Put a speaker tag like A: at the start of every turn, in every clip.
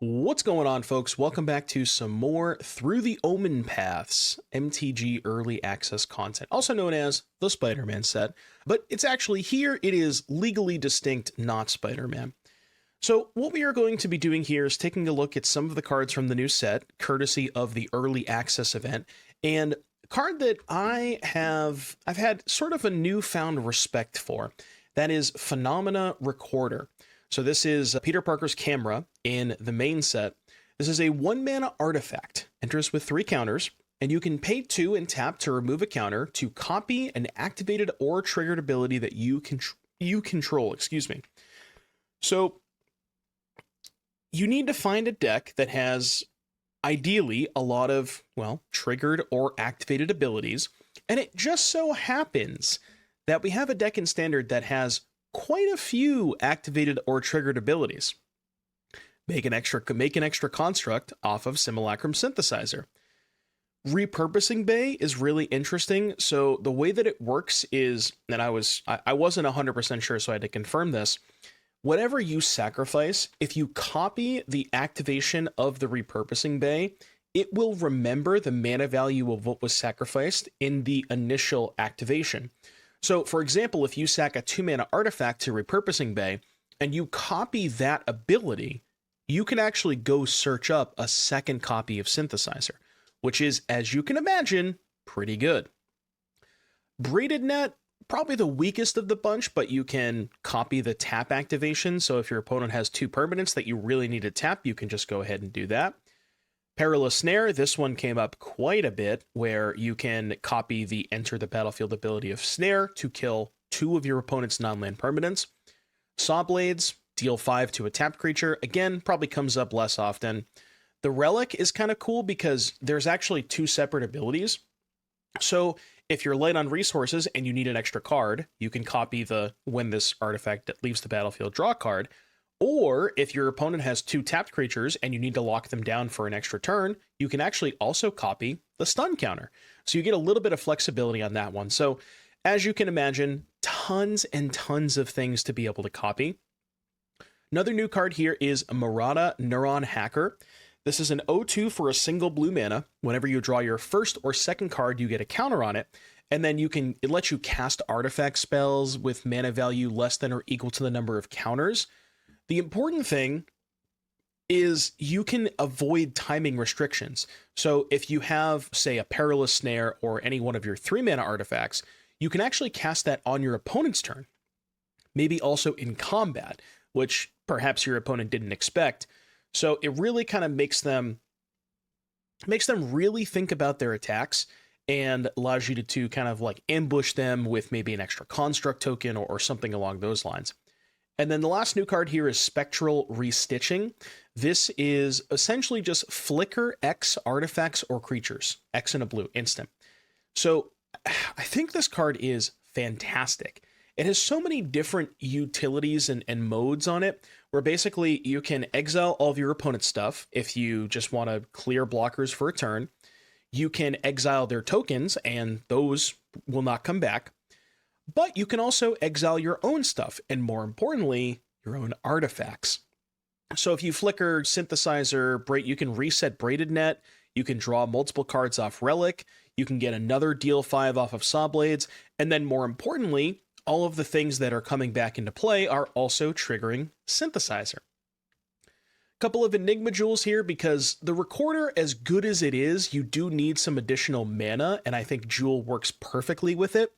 A: What's going on, folks? Welcome back to some more Through the Omen Paths MTG Early Access content, also known as the Spider-Man set, but it's actually here, it is legally distinct, not Spider-Man. So what we are going to be doing here is taking a look at some of the cards from the new set, courtesy of the Early Access event, and a card that I've had sort of a newfound respect for, that is Phenomena Recorder. So this is Peter Parker's camera in the main set. This is a 1-mana artifact, enters with 3 counters, and you can pay 2 and tap to remove a counter to copy an activated or triggered ability that you control. So you need to find a deck that has ideally a lot of, well, triggered or activated abilities, and it just so happens that we have a deck in Standard that has quite a few activated or triggered abilities. Make an extra construct off of Simulacrum Synthesizer. Repurposing Bay is really interesting. So the way that it works is, and I wasn't 100% sure, so I had to confirm this. Whatever you sacrifice, if you copy the activation of the Repurposing Bay, it will remember the mana value of what was sacrificed in the initial activation. So, for example, if you sack a 2-mana artifact to Repurposing Bay, and you copy that ability, you can actually go search up a second copy of Synthesizer, which is, as you can imagine, pretty good. Braided Net, probably the weakest of the bunch, but you can copy the tap activation, so if your opponent has 2 permanents that you really need to tap, you can just go ahead and do that. Perilous Snare, this one came up quite a bit, where you can copy the enter the battlefield ability of Snare to kill 2 of your opponent's non-land permanents. Sawblades, deal 5 to a tapped creature, again, probably comes up less often. The Relic is kind of cool because there's actually 2 separate abilities. So if you're light on resources and you need an extra card, you can copy the when this artifact leaves the battlefield, draw a card. Or if your opponent has 2 tapped creatures and you need to lock them down for an extra turn, you can actually also copy the stun counter. So you get a little bit of flexibility on that one. So as you can imagine, tons and tons of things to be able to copy. Another new card here is Merata Neuron Hacker. This is an 0/2 for a single blue mana. Whenever you draw your first or second card, you get a counter on it. And then it lets you cast artifact spells with mana value less than or equal to the number of counters. The important thing is you can avoid timing restrictions. So if you have, say, a Perilous Snare or any one of your 3-mana artifacts, you can actually cast that on your opponent's turn. Maybe also in combat, which perhaps your opponent didn't expect. So it really kind of makes them really think about their attacks and allows you to kind of like ambush them with maybe an extra construct token or something along those lines. And then the last new card here is Spectral Restitching. This is essentially just flicker X artifacts or creatures, X and a blue, instant. So I think this card is fantastic. It has so many different utilities and modes on it, where basically you can exile all of your opponent's stuff if you just want to clear blockers for a turn. You can exile their tokens, and those will not come back. But you can also exile your own stuff, and more importantly, your own artifacts. So if you flicker Synthesizer, you can reset Braided Net, you can draw multiple cards off Relic, you can get another deal 5 off of Sawblades, and then more importantly, all of the things that are coming back into play are also triggering Synthesizer. Couple of Enigma jewels here, because the Recorder, as good as it is, you do need some additional mana, and I think Jewel works perfectly with it.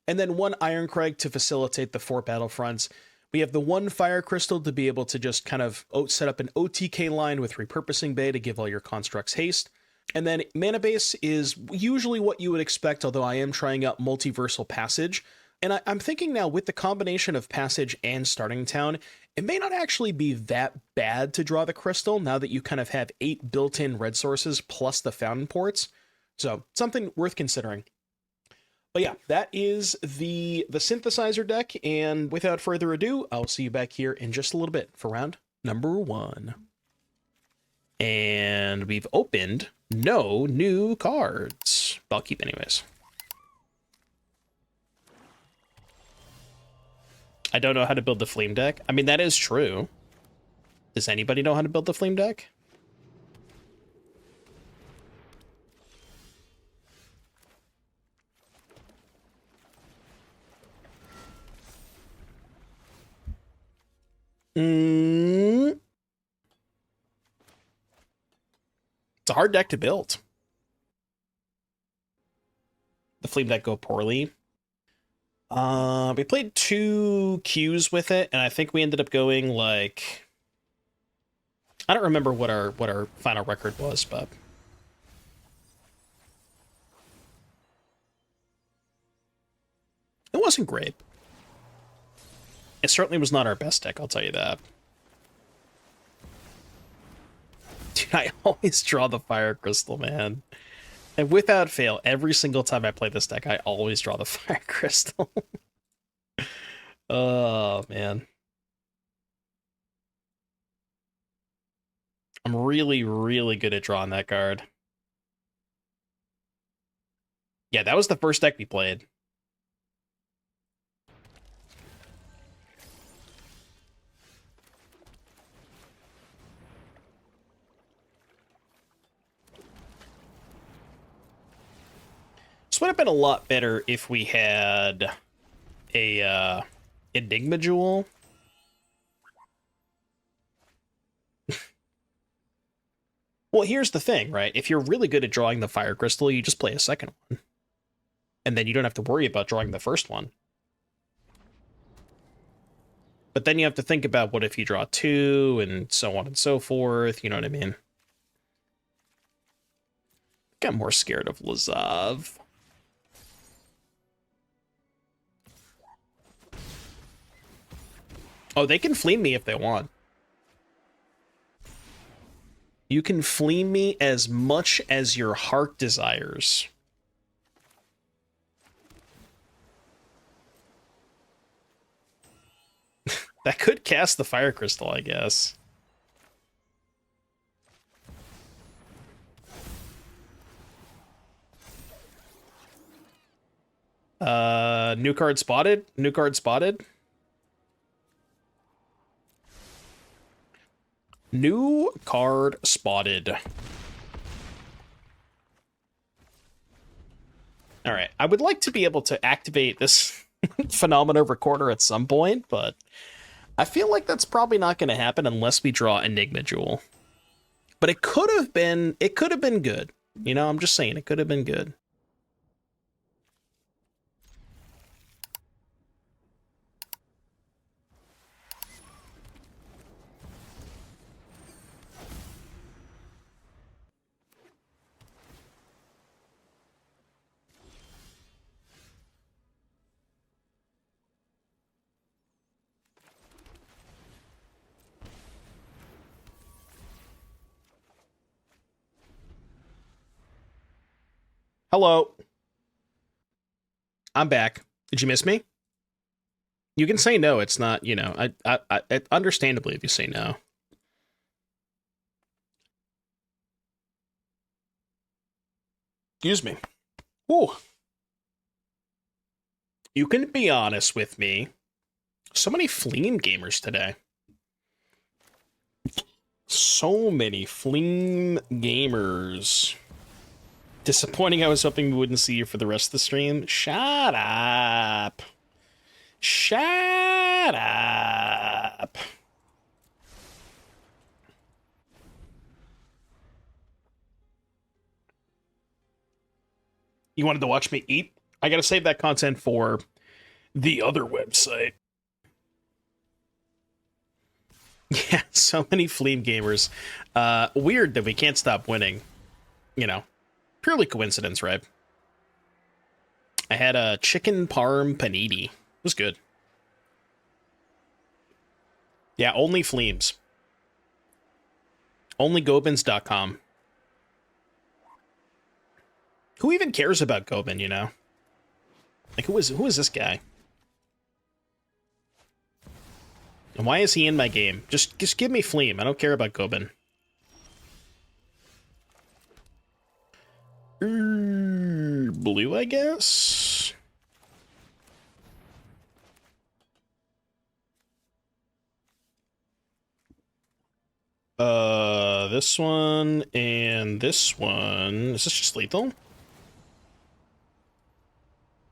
A: And then 1 Irencrag to facilitate the 4 battlefronts. We have the 1 Fire Crystal to be able to just kind of set up an OTK line with Repurposing Bay to give all your constructs haste. And then Mana Base is usually what you would expect, although I am trying out Multiversal Passage. And I'm thinking now, with the combination of Passage and Starting Town, it may not actually be that bad to draw the crystal now that you kind of have 8 built-in red sources plus the Fountainports. So something worth considering. But yeah, that is the Synthesizer deck, and without further ado, I'll see you back here in just a little bit for round number 1. And we've opened no new cards. I'll keep anyways. I don't know how to build the Flame deck. I mean, that is true. Does anybody know how to build the Flame deck? It's a hard deck to build. The Flame deck go poorly. We played 2 queues with it, and I think we ended up going like, I don't remember what our final record was, but it wasn't great. It certainly was not our best deck, I'll tell you that. Dude, I always draw the Fire Crystal, man. And without fail, every single time I play this deck, I always draw the Fire Crystal. Oh, man. I'm really, really good at drawing that card. Yeah, that was the first deck we played. This would have been a lot better if we had a Enigma Jewel. Well, here's the thing, right? If you're really good at drawing the Fire Crystal, you just play a second one. And then you don't have to worry about drawing the first one. But then you have to think about what if you draw 2, and so on and so forth, you know what I mean? Got more scared of Lazav. Oh, they can flame me if they want. You can flame me as much as your heart desires. That could cast the Fire Crystal, I guess. New card spotted? New card spotted? New card spotted. All right, I would like to be able to activate this Phenomena Recorder at some point, but I feel like that's probably not going to happen unless we draw Enigma Jewel. But it could have been good. You know, I'm just saying, it could have been good. Hello. I'm back. Did you miss me? You can say no. It's not, you know, understandably if you say no. Excuse me. Ooh. You can be honest with me. So many Fleam gamers today. So many Fleam gamers. Disappointing. I was hoping we wouldn't see you for the rest of the stream. Shut up. Shut up. You wanted to watch me eat? I gotta save that content for the other website. Yeah, so many Fleam gamers. Weird that we can't stop winning. You know, purely coincidence, right? I had a chicken parm panini. It was good. Yeah, only Fleams. Only Gobins.com. Who even cares about Gobin, you know? Like, who is this guy? And why is he in my game? Just give me Fleam. I don't care about Gobin. Blue, I guess? this one and this one. Is this just lethal?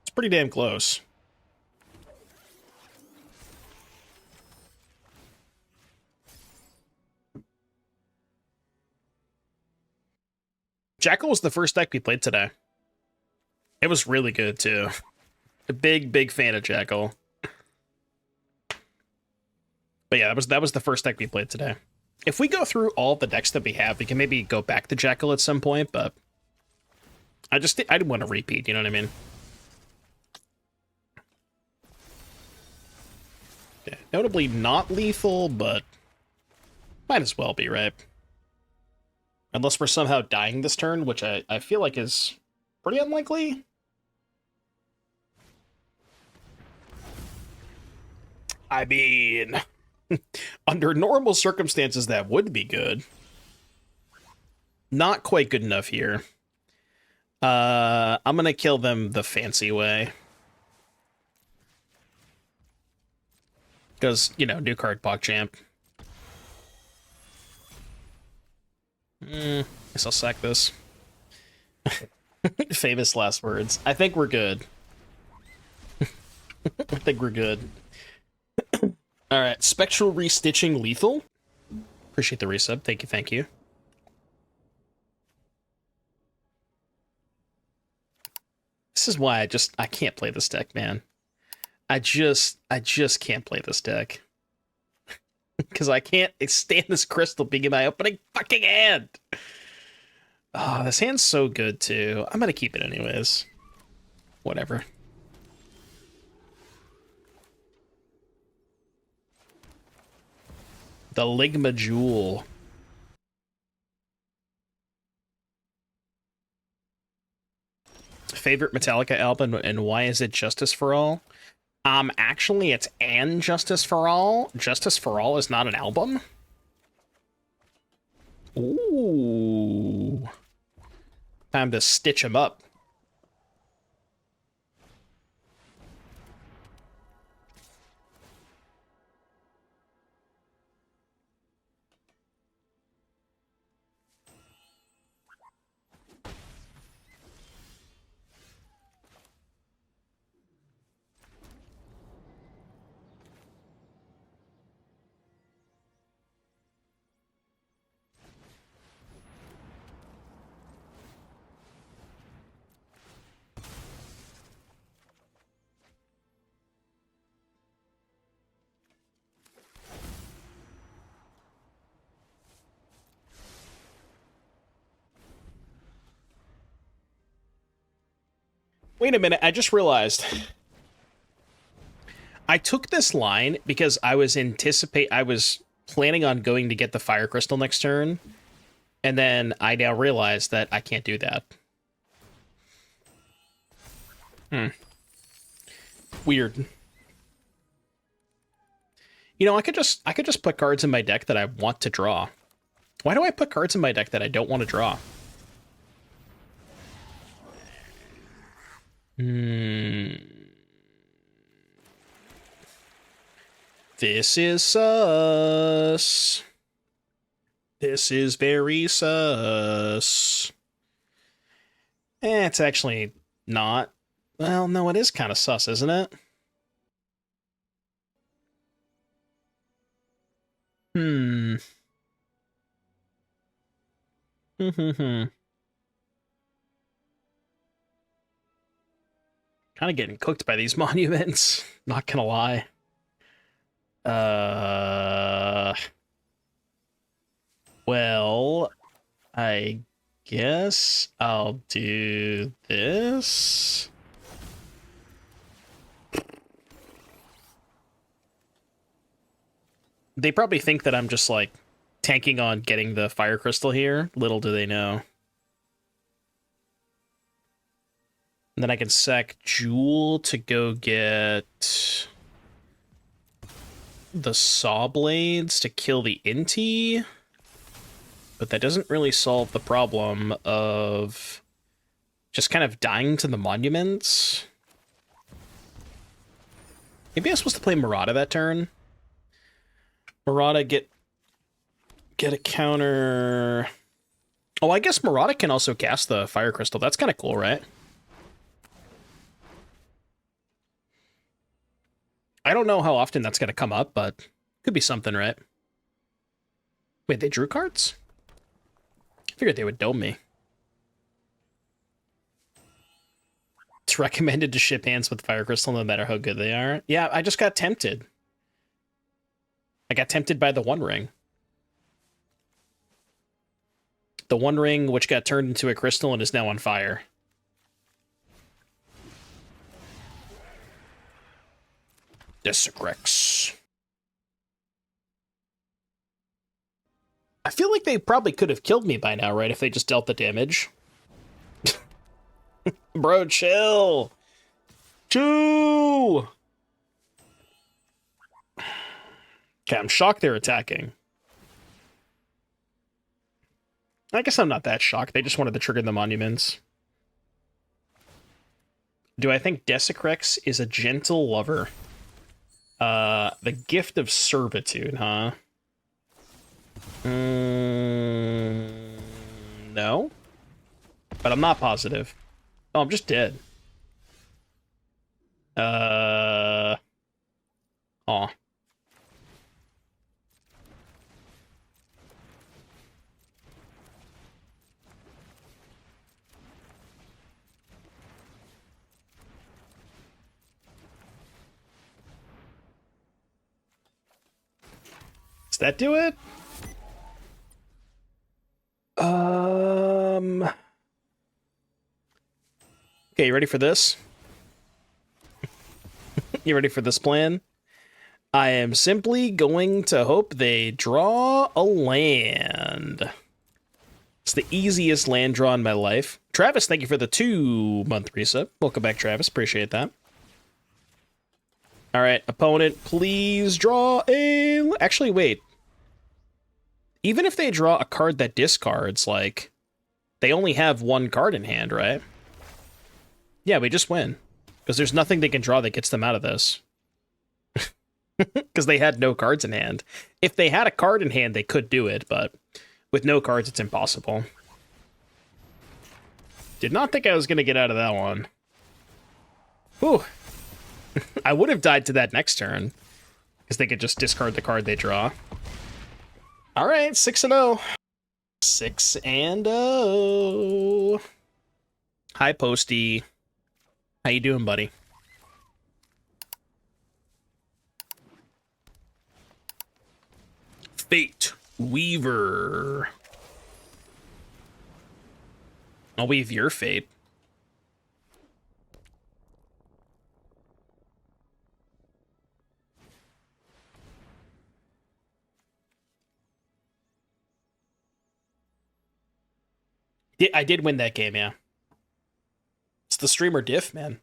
A: It's pretty damn close. Jackal was the first deck we played today. It was really good, too. A big fan of Jackal. But yeah, that was the first deck we played today. If we go through all the decks that we have, we can maybe go back to Jackal at some point, but I didn't want to repeat, you know what I mean? Okay. Notably not lethal, but might as well be, right? Unless we're somehow dying this turn, which I feel like is pretty unlikely. I mean, under normal circumstances, that would be good. Not quite good enough here. I'm gonna kill them the fancy way. Because, you know, new card PogChamp. Guess I'll sack this. Famous last words. I think we're good. I think we're good. Alright, Spectral Restitching lethal. Appreciate the resub. Thank you, thank you. This is why I can't play this deck, man. I just can't play this deck. Because I can't stand this crystal being in my opening fucking hand. Oh, this hand's so good, too. I'm gonna keep it anyways. Whatever. The Ligma Jewel. Favorite Metallica album, and why is it Justice for All? Actually, it's And Justice for All. Justice for All is not an album. Ooh. Time to stitch him up. Wait a minute, I just realized. I took this line because I was planning on going to get the Fire Crystal next turn, and then I now realize that I can't do that. Weird. You know, I could just put cards in my deck that I want to draw. Why do I put cards in my deck that I don't want to draw? This is sus. This is very sus. It's actually not. Well, no, it is kind of sus, isn't it? Kind of getting cooked by these monuments, not gonna lie. Well, I guess I'll do this. They probably think that I'm just, like, tanking on getting the Fire Crystal here. Little do they know. And then I can sack Jewel to go get the Sawblades to kill the Inti. But that doesn't really solve the problem of just kind of dying to the monuments. Maybe I was supposed to play Merata that turn. Merata, get Get a counter. Oh, I guess Merata can also cast the Fire Crystal. That's kind of cool, right? I don't know how often that's going to come up, but could be something, right? Wait, they drew cards? I figured they would dome me. It's recommended to ship hands with Fire Crystal no matter how good they are. Yeah, I just got tempted. I got tempted by the One Ring. The One Ring, which got turned into a crystal and is now on fire. Decklist. I feel like they probably could have killed me by now, right? If they just dealt the damage. Bro, chill. Chew. Okay, I'm shocked they're attacking. I guess I'm not that shocked. They just wanted to trigger the monuments. Do I think CreativeRX is a gentle lover? The gift of servitude, huh? No. But I'm not positive. Oh, I'm just dead. Aw. Does that do it? Okay, you ready for this? You ready for this plan? I am simply going to hope they draw a land. It's the easiest land draw in my life. Travis, thank you for the 2-month resub. Welcome back, Travis. Appreciate that. All right, opponent, please draw a... Actually, wait. Even if they draw a card that discards, like, they only have one card in hand, right? Yeah, we just win. Because there's nothing they can draw that gets them out of this. Because they had no cards in hand. If they had a card in hand, they could do it, but with no cards, it's impossible. Did not think I was going to get out of that one. Whew. I would have died to that next turn. Because they could just discard the card they draw. Alright, 6-0. 6-0. Hi, Posty. How you doing, buddy? Fate Weaver. I'll weave your fate. I did win that game, yeah. It's the streamer diff, man.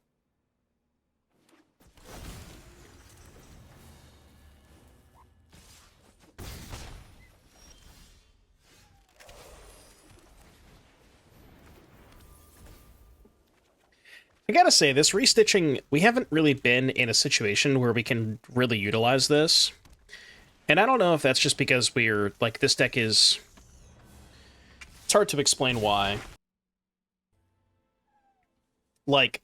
A: I gotta say, this restitching, we haven't really been in a situation where we can really utilize this. And I don't know if that's just because we're, like, this deck is... It's hard to explain why. Like,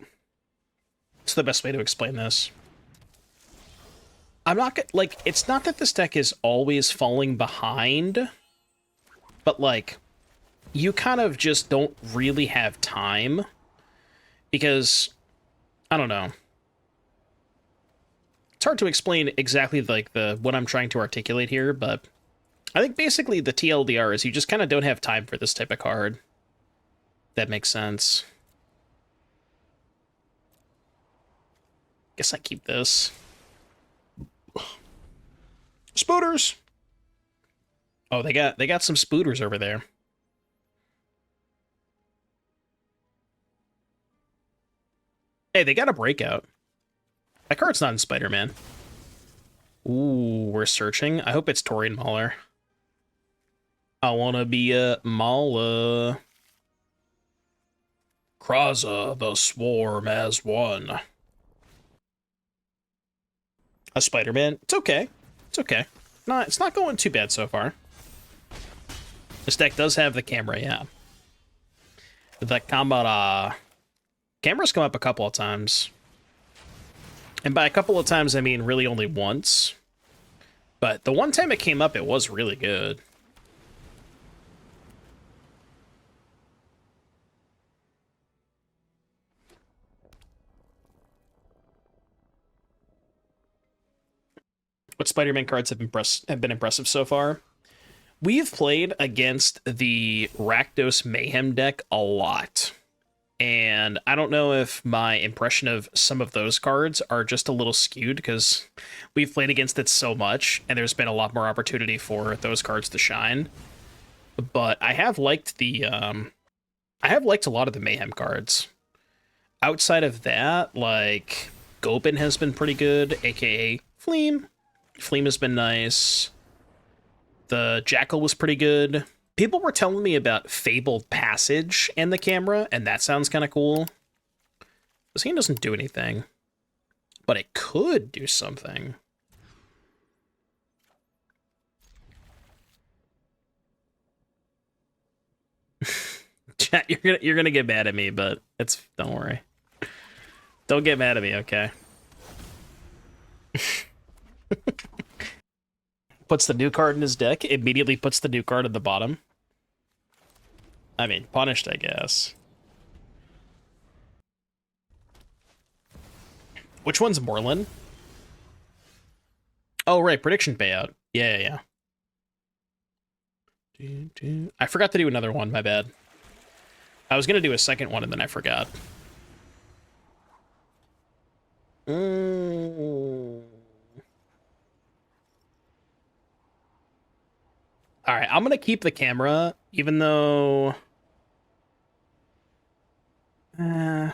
A: what's the best way to explain this? I'm not like, it's not that this deck is always falling behind, but, like, you kind of just don't really have time. Because, I don't know. It's hard to explain exactly, like, what I'm trying to articulate here, but I think basically the TLDR is you just kind of don't have time for this type of card. That makes sense. Guess I keep this. Spooters! Oh, they got some spooters over there. Hey, they got a breakout. That card's not in Spider-Man. Ooh, we're searching. I hope it's Torian Mauler. I wanna be a Mauler. Kraza, the swarm as one. A Spider-Man? It's okay. It's okay. No, it's not going too bad so far. This deck does have the camera, yeah. The combat, cameras come up a couple of times. And by a couple of times, I mean really only once. But the one time it came up, it was really good. What Spider-Man cards have been impressive so far? We've played against the Rakdos Mayhem deck a lot. And I don't know if my impression of some of those cards are just a little skewed because we've played against it so much and there's been a lot more opportunity for those cards to shine. But I have liked a lot of the Mayhem cards. Outside of that, like Gobin has been pretty good, aka Fleam. Fleam has been nice. The Jackal was pretty good. People were telling me about Fabled Passage and the camera, and that sounds kind of cool. This game doesn't do anything, but it could do something. Chat, you're gonna get mad at me, but don't worry. Don't get mad at me, okay? Puts the new card in his deck, immediately puts the new card at the bottom. I mean, punished, I guess. Which one's Moreland? Oh, right, prediction payout. Yeah. I forgot to do another one, my bad. I was gonna do a second one and then I forgot. All right, I'm gonna keep the camera, even though... All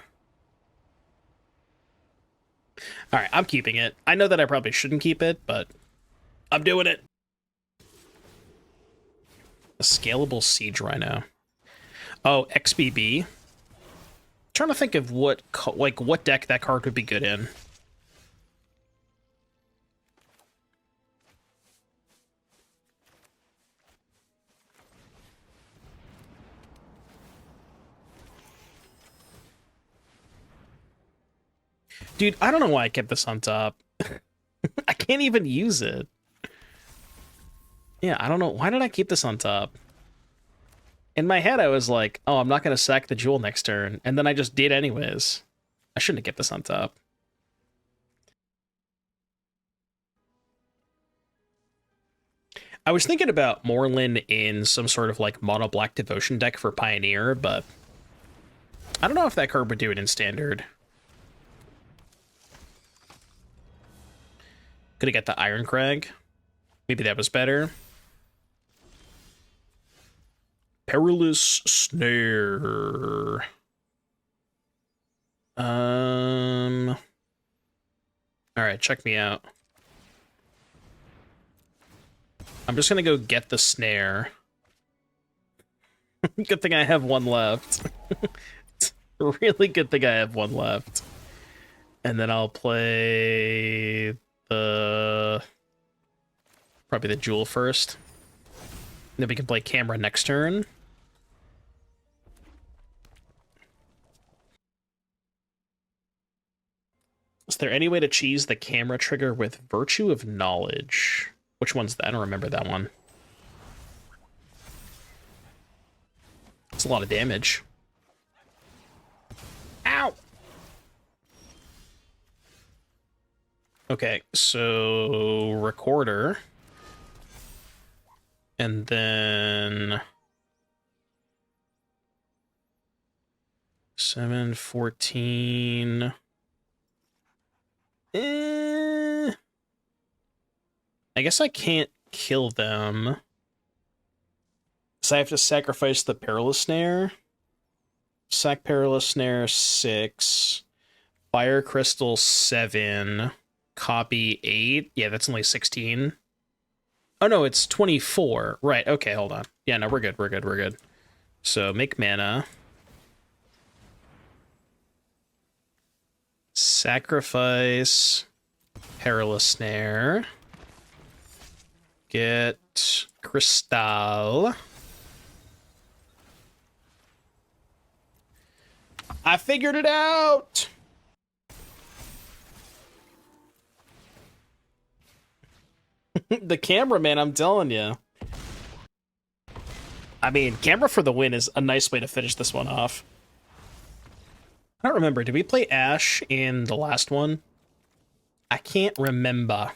A: right, I'm keeping it. I know that I probably shouldn't keep it, but I'm doing it. A scalable Siege Rhino. Oh, XBB. Trying to think of what deck that card would be good in. Dude, I don't know why I kept this on top. I can't even use it. Yeah, I don't know. Why did I keep this on top? In my head, I was like, oh, I'm not going to sack the jewel next turn. And then I just did anyways. I shouldn't have kept this on top. I was thinking about Moreland in some sort of like mono black devotion deck for Pioneer, but I don't know if that card would do it in Standard. Could have got the Irencrag. Maybe that was better. Perilous Snare. Alright, check me out. I'm just gonna go get the snare. Good thing I have one left. It's a really good thing I have one left. And then I'll play probably the jewel first. Then we can play camera next turn. Is there any way to cheese the camera trigger with Virtue of Knowledge? Which one's that? I don't remember that one. It's a lot of damage. Ow! Okay, so Recorder. And then 7, 14. I guess I can't kill them. So I have to sacrifice the Perilous Snare. Sack Perilous Snare 6. Fire Crystal 7. Copy 8. Yeah, that's only 16. Oh no, it's 24. Right, okay, hold on. Yeah, no, we're good. So make mana. Sacrifice Perilous Snare. Get Crystal. I figured it out! The cameraman, I'm telling you. I mean, camera for the win is a nice way to finish this one off. I don't remember. Did we play Ash in the last one? I can't remember.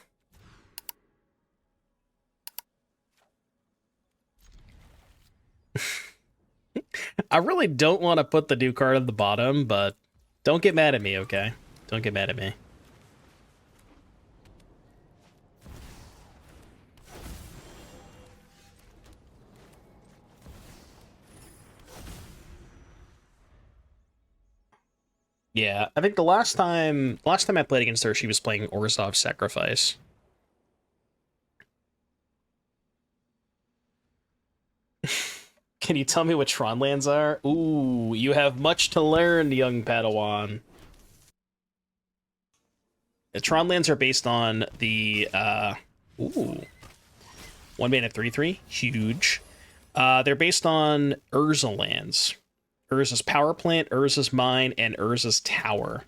A: I really don't want to put the new card at the bottom, but don't get mad at me, okay? Don't get mad at me. Yeah, I think the last time I played against her, she was playing Orzhov's Sacrifice. Can you tell me what Tron lands are? Ooh, you have much to learn, young Padawan. The Tron lands are based on the, ooh. 1 mana 3/3, huge. They're based on Urza lands. Urza's Power Plant, Urza's Mine, and Urza's Tower.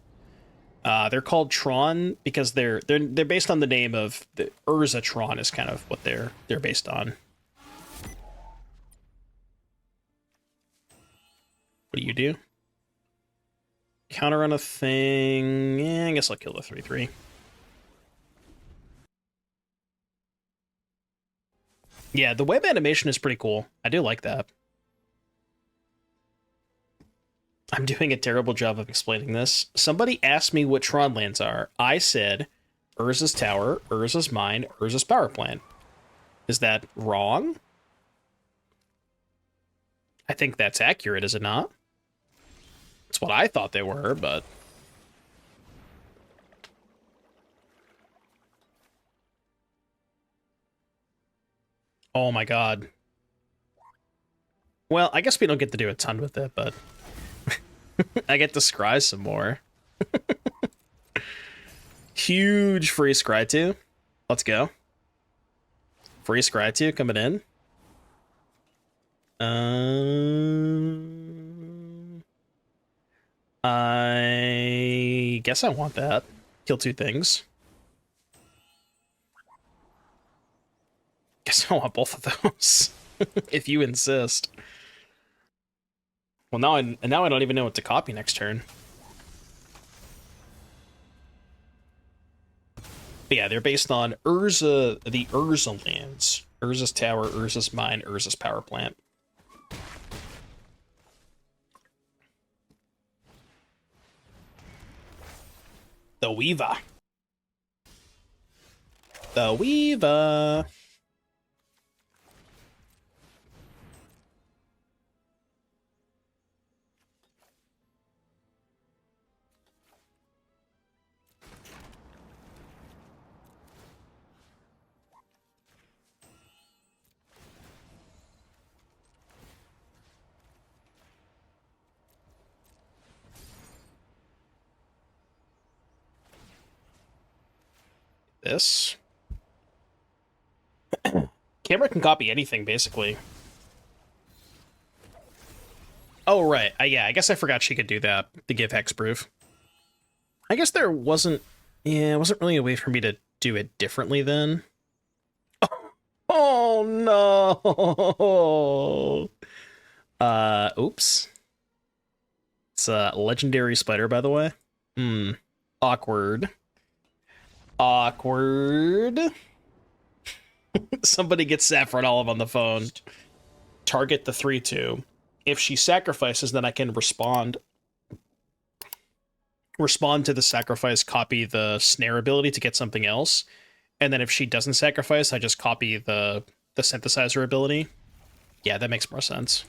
A: They're called Tron because they're based on the name of the Urza Tron is kind of what they're based on. What do you do? Counter on a thing. Yeah, I guess I'll kill the 3/3. Yeah, the web animation is pretty cool. I do like that. I'm doing a terrible job of explaining this. Somebody asked me what Tron lands are. I said Urza's Tower, Urza's Mine, Urza's Power Plant. Is that wrong? I think that's accurate, is it not? It's what I thought they were, but... Oh my god. Well, I guess we don't get to do a ton with it, but... I get to scry some more. Huge free scry 2. Let's go. Free scry 2 coming in. I guess I want that. Kill 2 things. Guess I want both of those. If you insist. Well, now I don't even know what to copy next turn. But yeah, they're based on Urza, the Urza lands. Urza's Tower, Urza's Mine, Urza's Power Plant. The Weaver. The Weaver. This. Camera can copy anything, basically. Oh, right. Yeah, I guess I forgot she could do that, to give hexproof. I guess there wasn't... Yeah, it wasn't really a way for me to do it differently then. Oh, no! Oops. It's a legendary spider, by the way. Awkward. Awkward. Somebody gets Saffron Olive on the phone. Target the 3/2. If she sacrifices, then I can respond to the sacrifice, copy the snare ability to get something else. And then if she doesn't sacrifice, I just copy the synthesizer ability. Yeah, that makes more sense.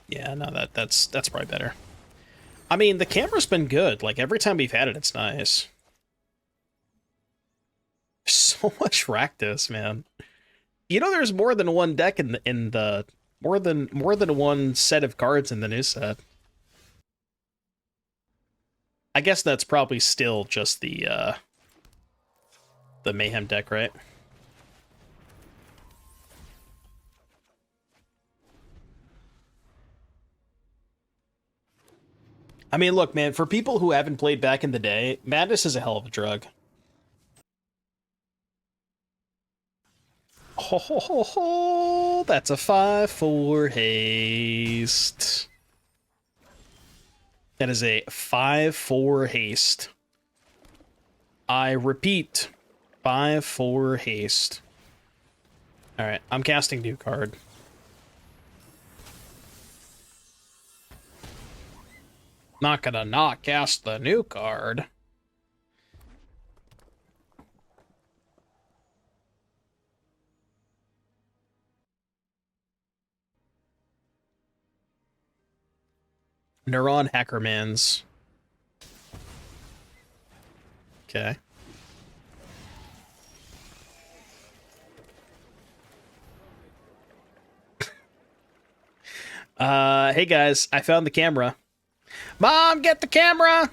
A: Yeah, no, that's probably better. I mean, the camera's been good. Like, every time we've had it, it's nice. So much Rakdos, man. You know, there's more than one deck in the more than one set of cards in the new set. I guess that's probably still just the Mayhem deck, right? I mean, look, man, for people who haven't played back in the day, Madness is a hell of a drug. Ho ho ho ho! That's a 5/4 haste. That is a 5/4 haste. I repeat, 5/4 haste. Alright, I'm casting new card. Not gonna not cast the new card. Neuron Hackermans. Okay. Hey guys, I found the camera. Mom, get the camera!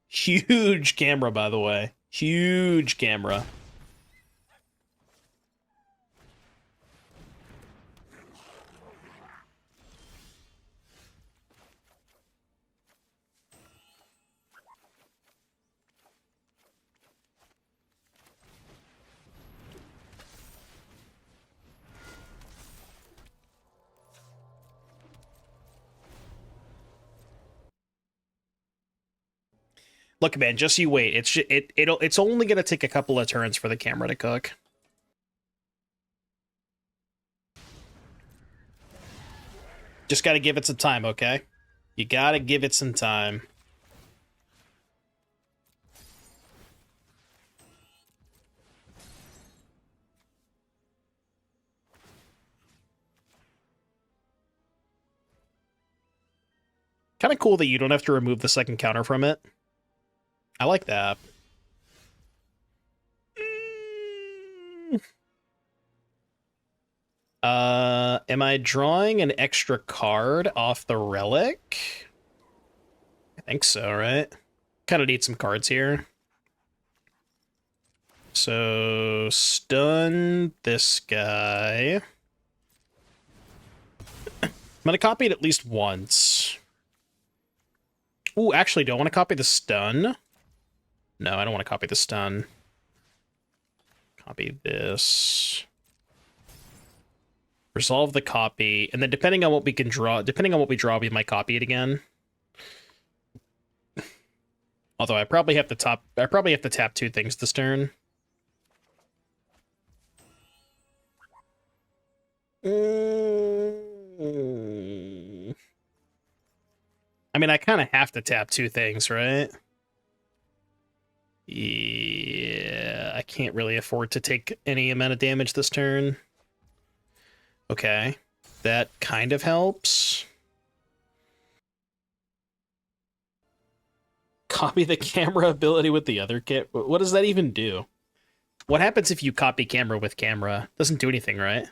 A: Huge camera, by the way. Huge camera. Look, man, just you wait. It's only gonna take a couple of turns for the camera to cook. Just gotta give it some time, okay? You gotta give it some time. Kind of cool that you don't have to remove the second counter from it. I like that. Am I drawing an extra card off the relic? I think so, right? Kind of need some cards here. So, stun this guy. I'm gonna copy it at least once. Ooh, actually, do I want to copy the stun? No, I don't want to copy the stun. Copy this. Resolve the copy, and then depending on what we can draw, we might copy it again. Although I probably have to tap two things this turn. I mean, I kind of have to tap two things, right? Yeah, I can't really afford to take any amount of damage this turn. Okay, that kind of helps. Copy the camera ability with the other kit. What does that even do? What happens if you copy camera with camera? Doesn't do anything, right?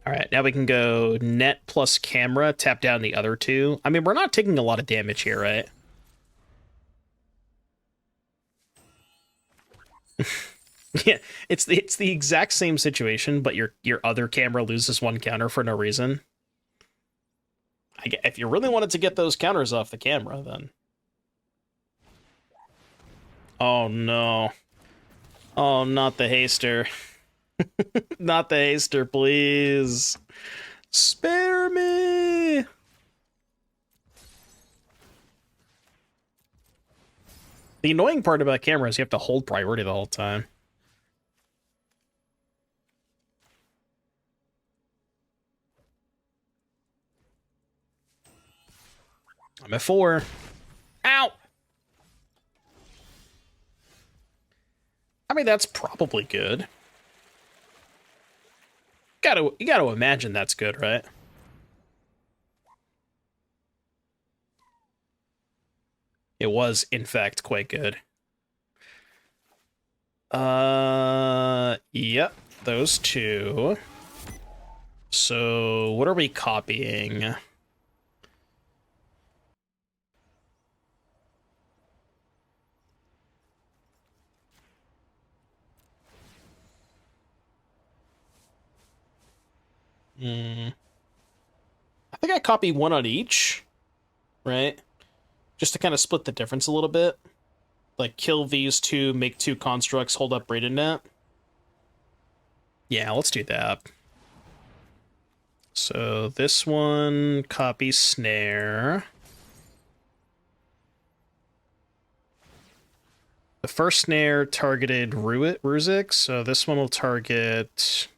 A: All right, now we can go net plus camera, tap down the other two. I mean, we're not taking a lot of damage here, right? Yeah, it's the exact same situation, but your other camera loses one counter for no reason. If you really wanted to get those counters off the camera, then... Oh, no. Oh, not the haster. Not the haster, please. Spare me! The annoying part about camera is you have to hold priority the whole time. I'm at 4. Ow! I mean, that's probably good. You gotta imagine that's good, right? It was, in fact, quite good. Yep, those two. So, what are we copying? I think I copy one on each, right? Just to kind of split the difference a little bit. Like, kill these two, make two constructs, hold up Braided Net. Yeah, let's do that. So this one, copy Snare. The first Snare targeted Ruzik, so this one will target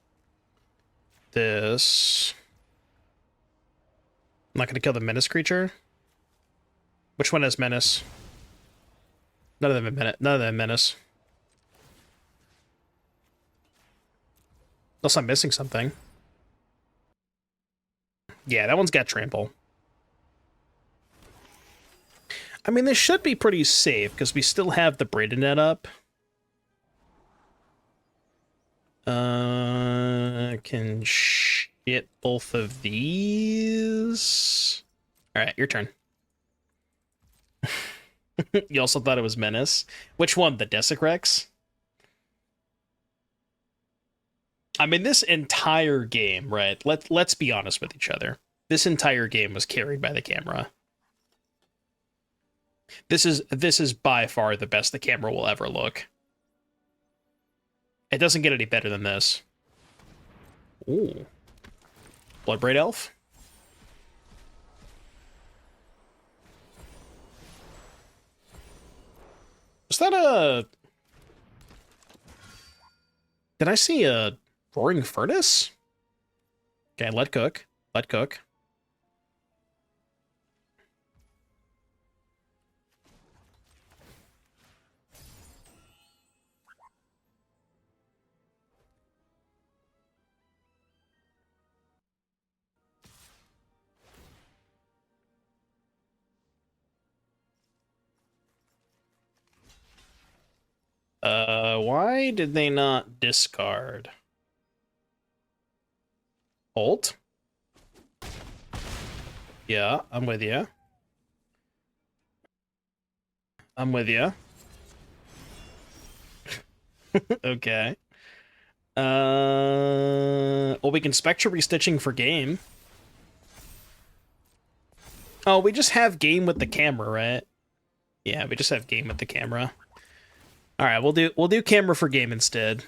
A: this. I'm not going to kill the Menace creature. Which one has Menace? None of them have Menace. None of them have Menace. Unless I'm missing something. Yeah, that one's got Trample. I mean, this should be pretty safe, because we still have the Braided Net up. Can shit both of these. Alright, your turn. You also thought it was Menace. Which one? The CreativeRX? I mean, this entire game, right? Let's be honest with each other. This entire game was carried by the camera. This is by far the best the camera will ever look. It doesn't get any better than this. Ooh. Bloodbraid Elf? Is that a... Did I see a Roaring Furnace? Okay, let cook. Let cook. Why did they not discard? Ult? Yeah, I'm with you. I'm with you. Okay. Well, we can Spectral Restitching for game. Oh, we just have game with the camera, right? Yeah, we just have game with the camera. All right, we'll do camera for game instead.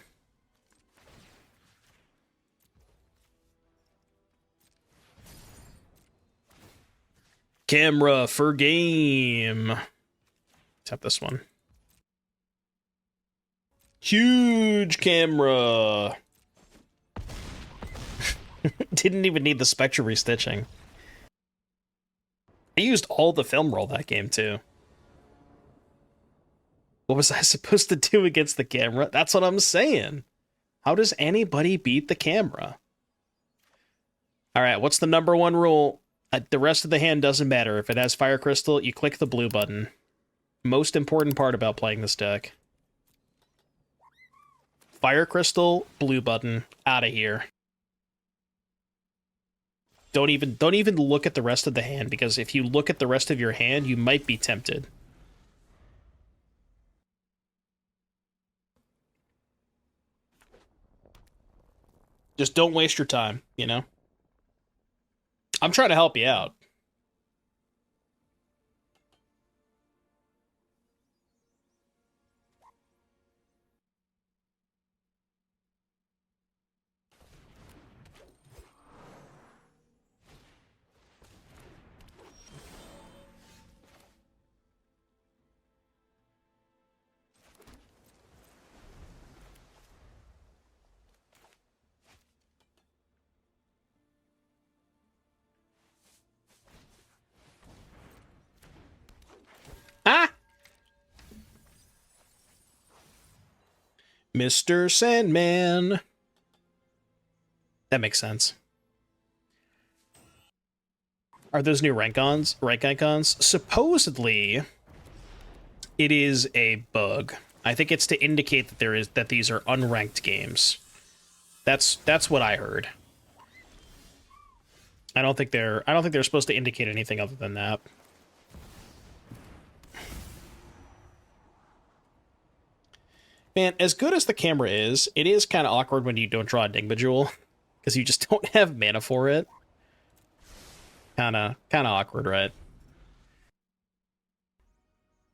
A: Camera for game. Tap this one. Huge camera. Didn't even need the Spectral Restitching. I used all the film roll that game too. What was I supposed to do against the camera? That's what I'm saying. How does anybody beat the camera? All right, what's the number one rule? The rest of the hand doesn't matter. If it has Fire Crystal, you click the blue button. Most important part about playing this deck. Fire Crystal, blue button, out of here. Don't even look at the rest of the hand, because if you look at the rest of your hand, you might be tempted. Just don't waste your time, you know? I'm trying to help you out. Ah! Mr. Sandman. That makes sense. Are those new rank icons? Supposedly, it is a bug. I think it's to indicate that these are unranked games. That's what I heard. I don't think they're supposed to indicate anything other than that. Man, as good as the camera is, it is kind of awkward when you don't draw Enigma Jewel. because you just don't have mana for it. Kinda awkward, right?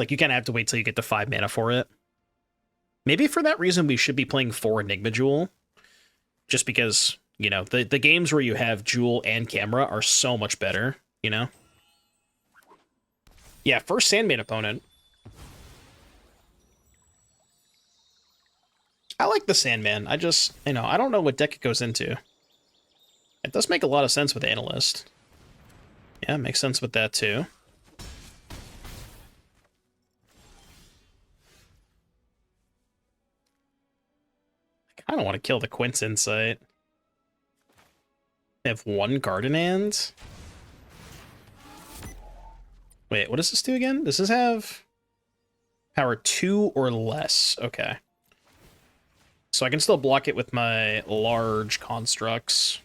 A: Like, you kind of have to wait till you get to 5 mana for it. Maybe for that reason we should be playing 4 Enigma Jewel. Just because, you know, the games where you have Jewel and camera are so much better, you know? Yeah, first Sandman opponent. I like the Sandman. I just, you know, I don't know what deck it goes into. It does make a lot of sense with Analyst. Yeah, makes sense with that too. I kind of want to kill the Quint's Insight. They have 1 Garden Hand. Wait, what does this do again? Does this have power 2 or less? Okay. So I can still block it with my large constructs.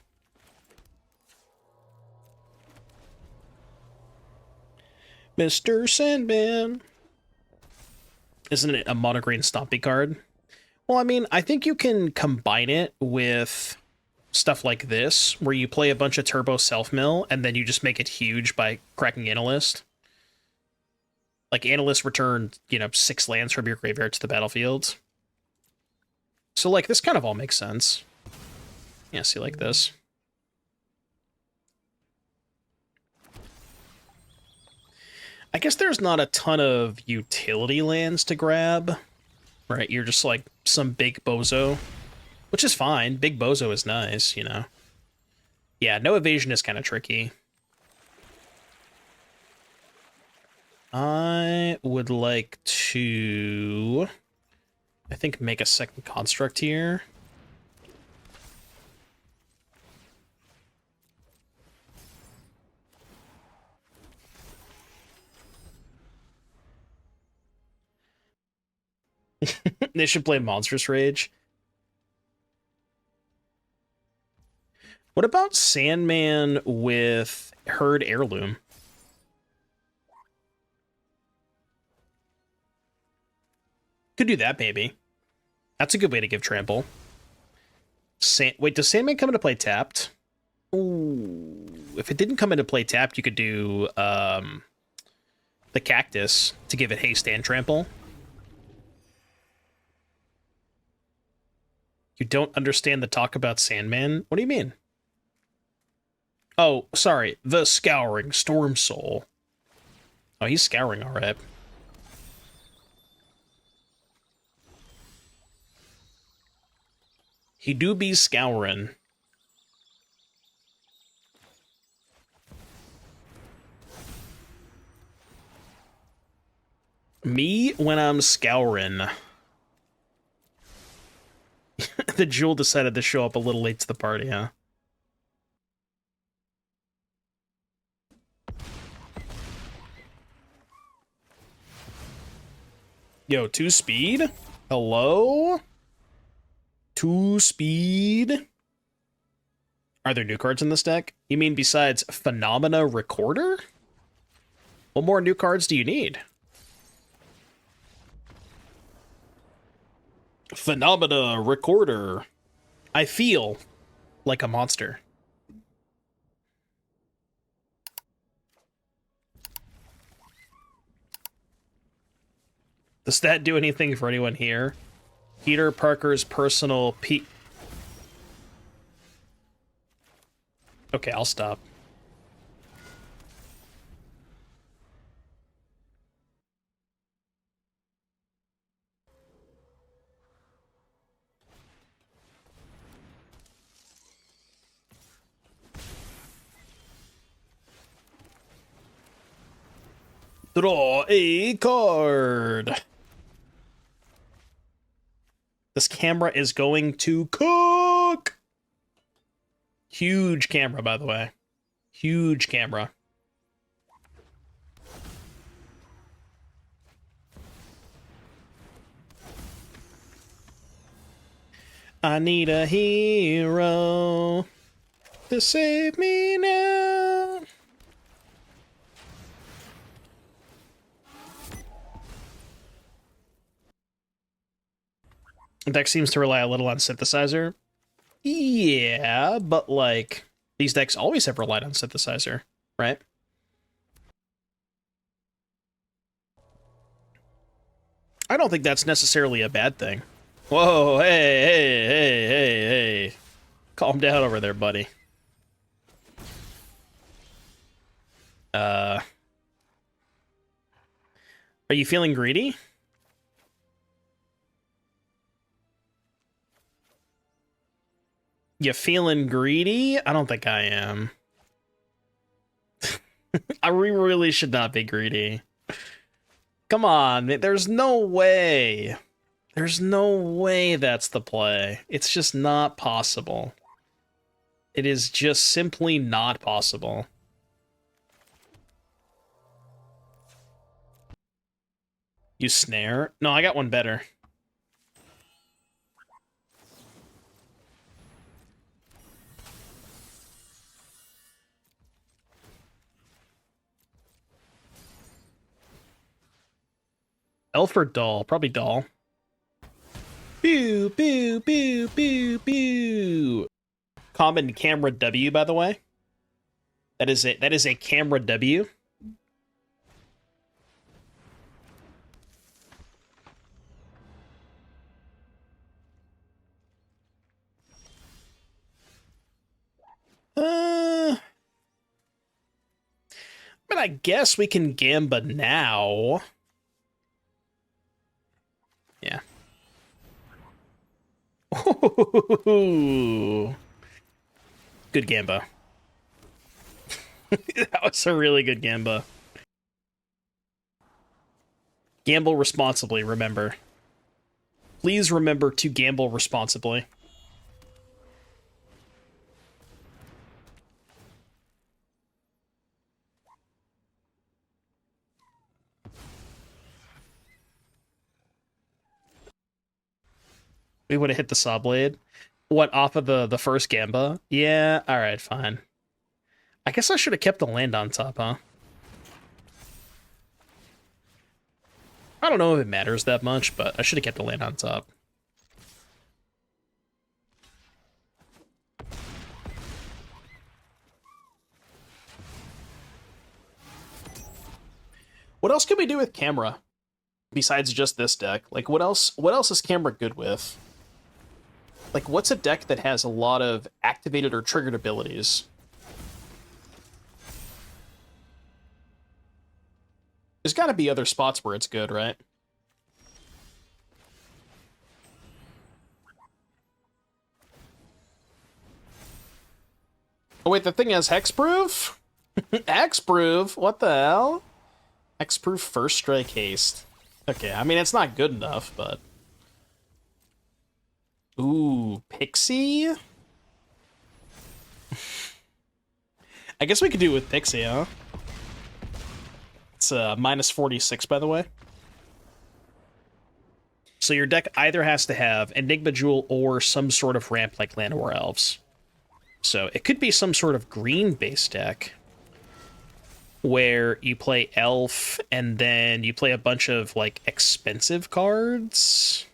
A: Mr. Sandman. Isn't it a mono green Stompy card? Well, I mean, I think you can combine it with stuff like this, where you play a bunch of turbo self-mill, and then you just make it huge by cracking Analyst. Like, Analyst returned, you know, 6 lands from your graveyard to the battlefield. So, like, this kind of all makes sense. Yeah, see, like this. I guess there's not a ton of utility lands to grab, right? You're just, like, some big bozo, which is fine. Big bozo is nice, you know? Yeah, no evasion is kind of tricky. I would like to, I think, make a second construct here. They should play Monstrous Rage. What about Sandman with Herd Heirloom? Could do that, maybe. That's a good way to give trample. Wait, does Sandman come into play tapped? Ooh, if it didn't come into play tapped, you could do the Cactus to give it haste and trample. You don't understand the talk about Sandman? What do you mean? Oh, sorry, the Scouring Storm Soul. Oh, he's scouring, all right. He do be scouring. Me when I'm scouring. The Jewel decided to show up a little late to the party, huh? Yo, 2 speed? Hello? 2 speed? Are there new cards in this deck? You mean besides Phenomena Recorder? What more new cards do you need? Phenomena Recorder. I feel like a monster. Does that do anything for anyone here? Peter Parker's personal Okay, I'll stop. Draw a card. This camera is going to cook. Huge camera, by the way. Huge camera. I need a hero to save me now. The deck seems to rely a little on Synthesizer. Yeah, but like these decks always have relied on synthesizer, right? I don't think that's necessarily a bad thing. Whoa, hey. Calm down over there, buddy. Are you feeling greedy? You feeling greedy? I don't think I am. I really should not be greedy. Come on, there's no way. There's no way that's the play. It's just not possible. It is just simply not possible. You snare? No, I got one better. Elf or doll? Probably doll. Boo, boo, boo, boo, boo. Common camera W, by the way. That is a camera W. But I guess we can Gamba now. Yeah. Ooh. Good Gamba. That was a really good Gamba. Gamble responsibly, remember. Please remember to gamble responsibly. We would have hit the Sawblade. What, off of the first Gamba? Yeah, alright, fine. I guess I should have kept the land on top, huh? I don't know if it matters that much, but I should have kept the land on top. What else can we do with camera? Besides just this deck? Like, what else is camera good with? Like, what's a deck that has a lot of activated or triggered abilities? There's got to be other spots where it's good, right? Oh, wait, the thing has hexproof? Hexproof? What the hell? Hexproof first strike haste. Okay, I mean, it's not good enough, but... Ooh, Pixie? I guess we could do it with Pixie, huh? It's minus 46, by the way. So your deck either has to have Enigma Jewel or some sort of ramp like Llanowar Elves. So it could be some sort of green-based deck where you play Elf and then you play a bunch of, like, expensive cards,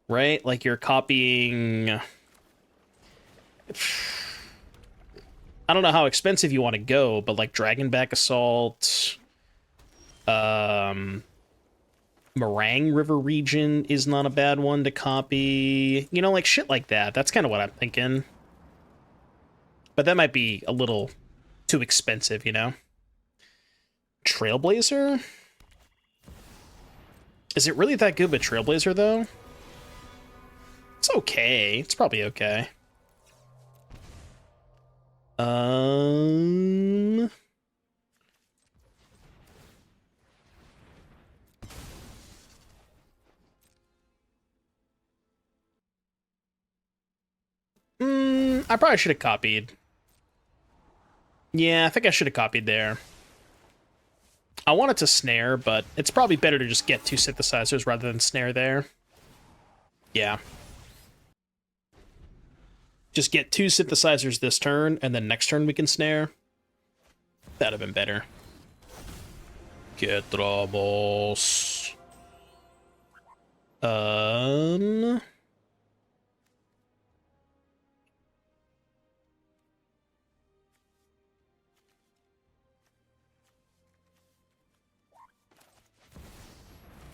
A: right? Like you're copying... I don't know how expensive you want to go, but like Dragonback Assault, Meringue River Region is not a bad one to copy. You know, like shit like that. That's kind of what I'm thinking. But that might be a little too expensive, you know? Trailblazer? Is it really that good with Trailblazer, though? It's okay. It's probably okay. I probably should have copied. Yeah, I think I should have copied there. I wanted to snare, but it's probably better to just get two synthesizers rather than snare there. Yeah. Just get two synthesizers this turn, and then next turn we can snare. That'd have been better. Que tramos.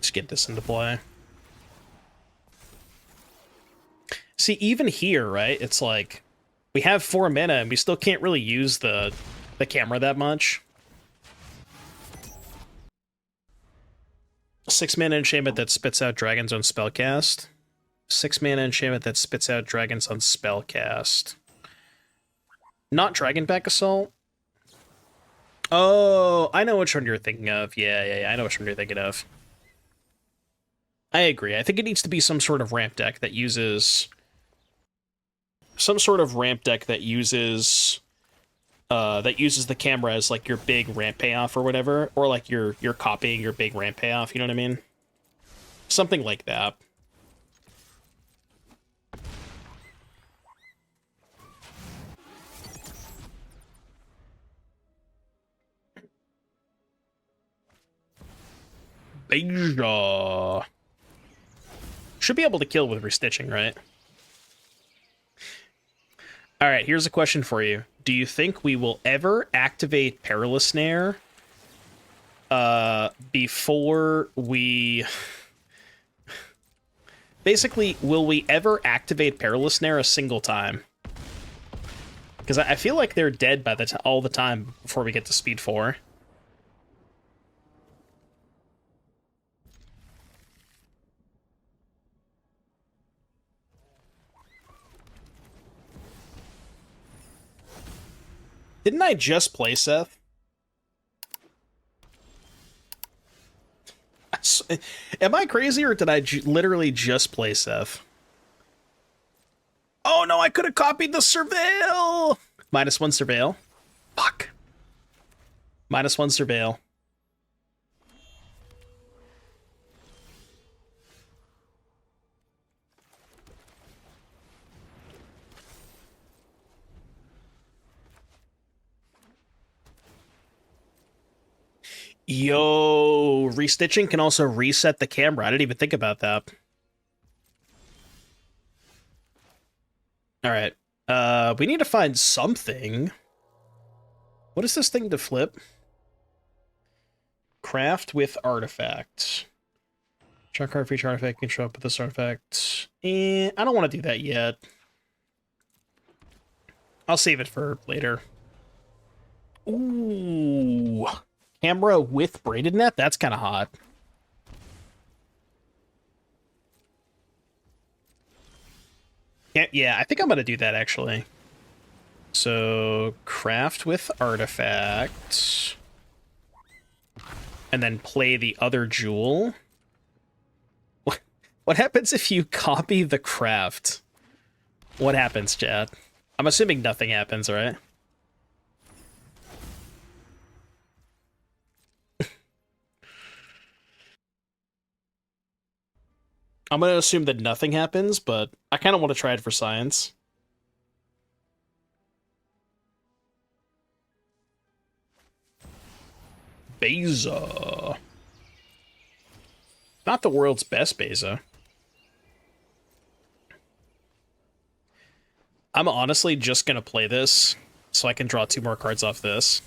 A: Let's get this into play. See, even here, right, it's like, we have 4 mana, and we still can't really use the camera that much. 6 mana enchantment that spits out dragons on spellcast. 6 mana enchantment that spits out dragons on spellcast. Not Dragonback Assault? Oh, I know which one you're thinking of. Yeah, I know which one you're thinking of. I agree. I think it needs to be some sort of ramp deck that uses... the camera as, like, your big ramp payoff or whatever. Or, like, you're copying your big ramp payoff, you know what I mean? Something like that. Beja. Should be able to kill with Restitching, right? Alright, here's a question for you. Do you think we will ever activate Perilous Snare before we... Basically, will we ever activate Perilous Snare a single time? Because I feel like they're dead by all the time before we get to Speed 4. Didn't I just play Seth? Am I crazy, or did I literally just play Seth? Oh no, I could have copied the Surveil! -1 Surveil. Fuck. -1 Surveil. Yo, Restitching can also reset the camera. I didn't even think about that. Alright. We need to find something. What is this thing to flip? Craft with artifacts. Draw card for each artifact can show up with this artifact. I don't want to do that yet. I'll save it for later. Ooh. Camera with braided net? That's kind of hot. Yeah, I think I'm going to do that, actually. So, craft with artifact. And then play the other jewel. What happens if you copy the craft? What happens, chat? I'm assuming nothing happens, right? I'm going to assume that nothing happens, but I kind of want to try it for science. Beza. Not the world's best Beza. I'm honestly just going to play this so I can draw 2 more cards off this.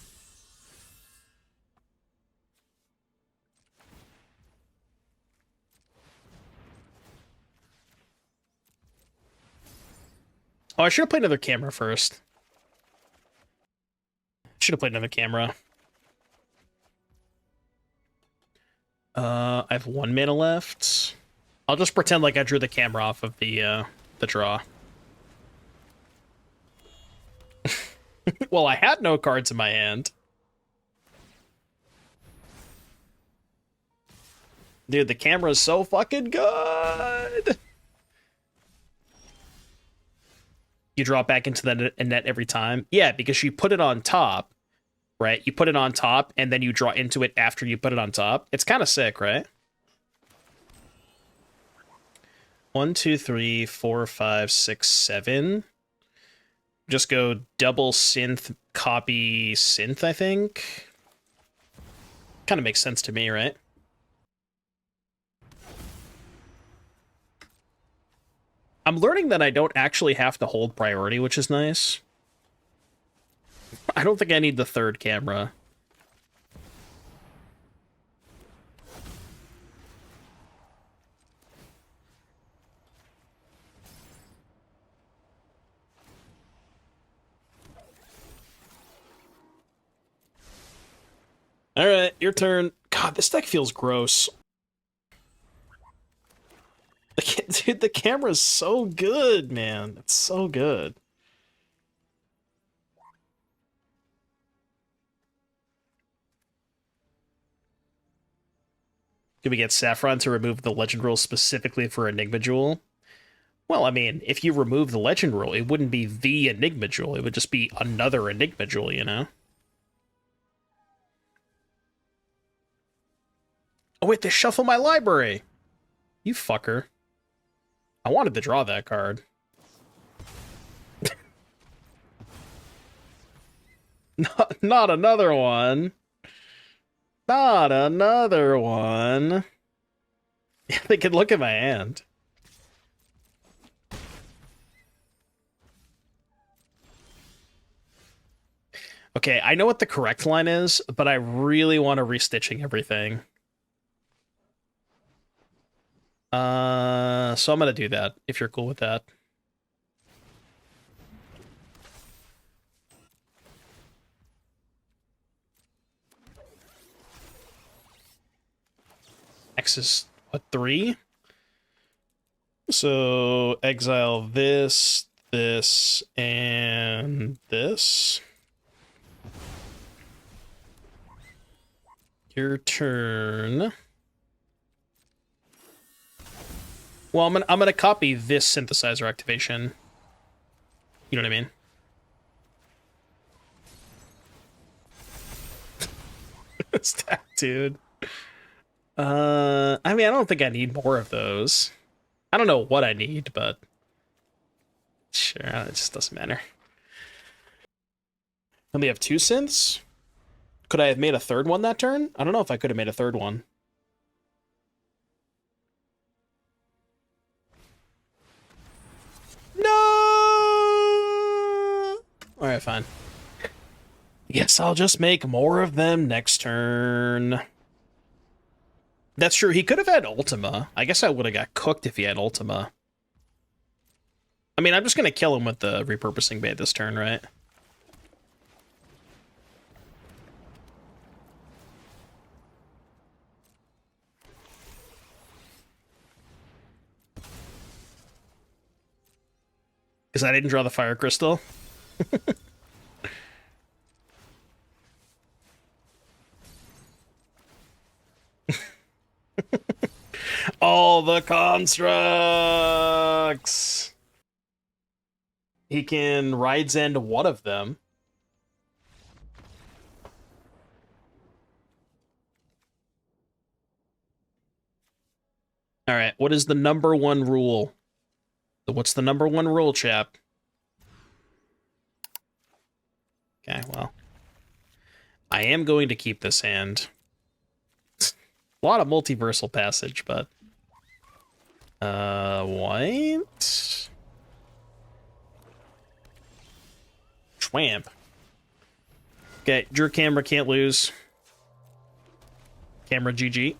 A: Oh, I should have played another camera first. Should have played another camera. I have 1 mana left. I'll just pretend like I drew the camera off of the draw. Well, I had no cards in my hand. Dude, the camera's so fucking good! You draw it back into the net every time? Yeah, because you put it on top, right? You put it on top, and then you draw into it after you put it on top. It's kind of sick, right? 1, 2, 3, 4, 5, 6, 7. Just go double synth, copy synth, I think. Kind of makes sense to me, right? I'm learning that I don't actually have to hold priority, which is nice. I don't think I need the 3rd camera. Your turn. God, this deck feels gross. Dude, the camera's so good, man. It's so good. Can we get Saffron to remove the legend rule specifically for Enigma Jewel? Well, I mean, if you remove the legend rule, it wouldn't be the Enigma Jewel. It would just be another Enigma Jewel, you know? Oh, wait, they shuffle my library. You fucker. I wanted to draw that card. Not another one. Not another one. They could look at my hand. Okay, I know what the correct line is, but I really want to restitching everything. So I'm gonna do that, if you're cool with that. X is, what, 3? So, exile this, this, and this. Your turn. Well, I'm gonna copy this synthesizer activation. You know what I mean? Stack, dude. I mean, I don't think I need more of those. I don't know what I need, but sure, it just doesn't matter. Only have 2 synths? Could I have made a third one that turn? I don't know if I could have made a third one. No! Alright, fine. Yes, I'll just make more of them next turn. That's true, he could have had Ultima. I guess I would have got cooked if he had Ultima. I mean, I'm just gonna kill him with the Repurposing Bay this turn, right? Because I didn't draw the Fire Crystal. All the constructs! He can Ride's End one of them. Alright, what is the number 1 rule? What's the number 1 rule, chap? Okay, well. I am going to keep this hand. A lot of Multiversal Passage, but... what? Schwamp. Okay, your camera can't lose. Camera GG.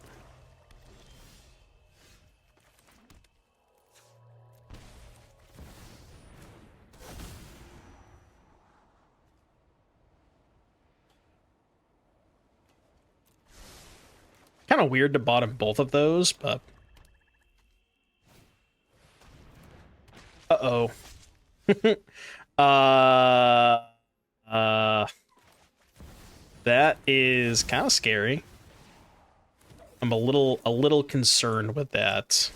A: Kind of weird to bottom both of those, but... Uh-oh. That is kind of scary. I'm a little concerned with that.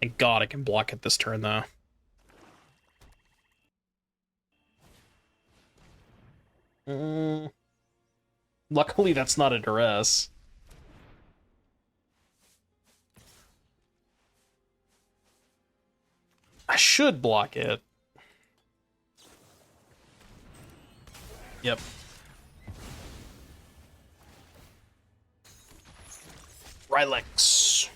A: Thank God I can block it this turn, though. Luckily, that's not a duress. I should block it. Yep. Relics.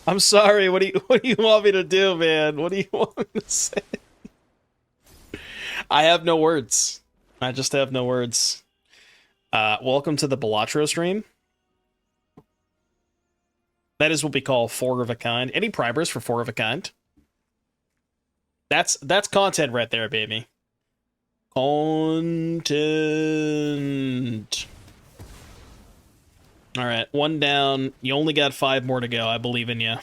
A: I'm sorry. What do you want me to do, man? What do you want me to say? I have no words. I just have no words. Welcome to the Balatro stream. That is what we call 4 of a kind. Any primers for 4 of a kind? That's content right there, baby. Content. All right, 1 down. You only got 5 more to go. I believe in you.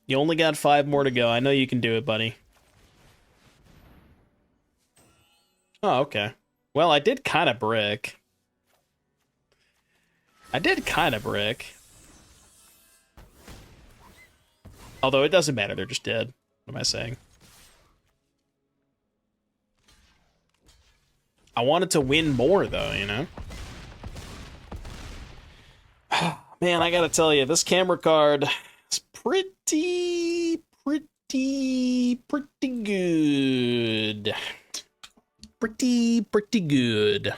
A: You only got 5 more to go. I know you can do it, buddy. Oh, okay. Well, I did kind of brick. Although it doesn't matter. They're just dead. What am I saying? I wanted to win more, though, you know? Man, I gotta tell you, this camera card is pretty good. Pretty good.